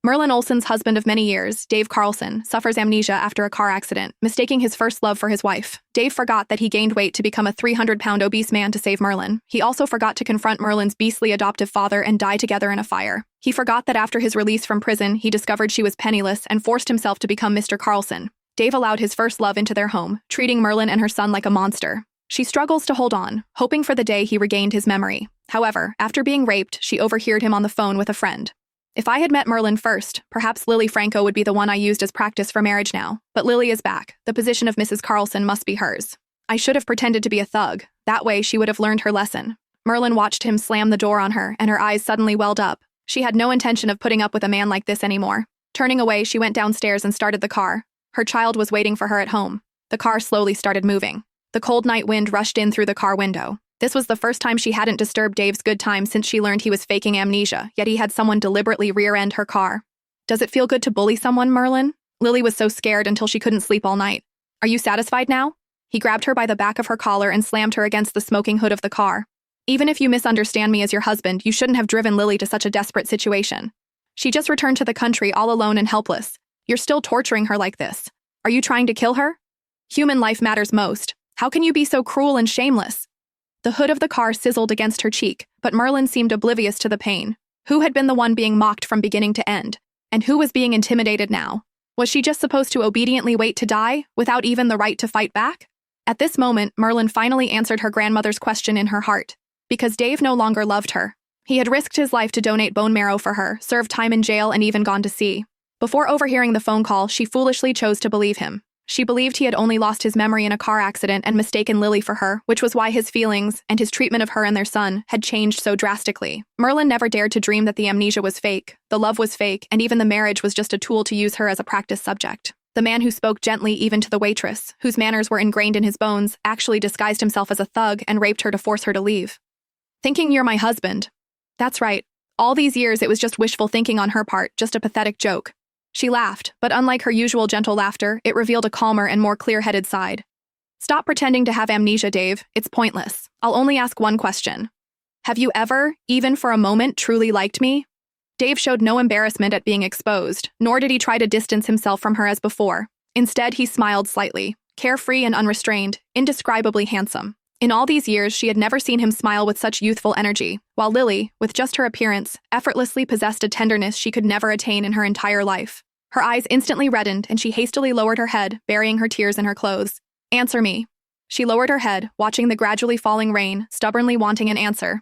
Merlin Olsen's husband of many years, Dave Carlson, suffers amnesia after a car accident, mistaking his first love for his wife. Dave forgot that he gained weight to become a 300-pound obese man to save Merlin. He also forgot to confront Merlin's beastly adoptive father and die together in a fire. He forgot that after his release from prison, he discovered she was penniless and forced himself to become Mr. Carlson. Dave allowed his first love into their home, treating Merlin and her son like a monster. She struggles to hold on, hoping for the day he regained his memory. However, after being raped, she overheard him on the phone with a friend. If I had met Merlin first, perhaps Lily Franco would be the one I used as practice for marriage now. But Lily is back. The position of Mrs. Carlson must be hers. I should have pretended to be a thug. That way she would have learned her lesson. Merlin watched him slam the door on her, and her eyes suddenly welled up. She had no intention of putting up with a man like this anymore. Turning away, she went downstairs and started the car. Her child was waiting for her at home. The car slowly started moving. The cold night wind rushed in through the car window. This was the first time she hadn't disturbed Dave's good time since she learned he was faking amnesia, yet he had someone deliberately rear-end her car. Does it feel good to bully someone, Merlin? Lily was so scared until she couldn't sleep all night. Are you satisfied now? He grabbed her by the back of her collar and slammed her against the smoking hood of the car. Even if you misunderstand me as your husband, you shouldn't have driven Lily to such a desperate situation. She just returned to the country all alone and helpless. You're still torturing her like this. Are you trying to kill her? Human life matters most. How can you be so cruel and shameless? The hood of the car sizzled against her cheek, but Merlin seemed oblivious to the pain. Who had been the one being mocked from beginning to end? And who was being intimidated now? Was she just supposed to obediently wait to die, without even the right to fight back? At this moment, Merlin finally answered her grandmother's question in her heart. Because Dave no longer loved her. He had risked his life to donate bone marrow for her, served time in jail, and even gone to sea. Before overhearing the phone call, she foolishly chose to believe him. She believed he had only lost his memory in a car accident and mistaken Lily for her, which was why his feelings, and his treatment of her and their son, had changed so drastically. Merlin never dared to dream that the amnesia was fake, the love was fake, and even the marriage was just a tool to use her as a practice subject. The man who spoke gently even to the waitress, whose manners were ingrained in his bones, actually disguised himself as a thug and raped her to force her to leave. Thinking you're my husband. That's right. All these years it was just wishful thinking on her part, just a pathetic joke. She laughed, but unlike her usual gentle laughter, it revealed a calmer and more clear-headed side. Stop pretending to have amnesia, Dave. It's pointless. I'll only ask one question. Have you ever, even for a moment, truly liked me? Dave showed no embarrassment at being exposed, nor did he try to distance himself from her as before. Instead, he smiled slightly, carefree and unrestrained, indescribably handsome. In all these years, she had never seen him smile with such youthful energy, while Lily, with just her appearance, effortlessly possessed a tenderness she could never attain in her entire life. Her eyes instantly reddened, and she hastily lowered her head, burying her tears in her clothes. Answer me. She lowered her head, watching the gradually falling rain, stubbornly wanting an answer,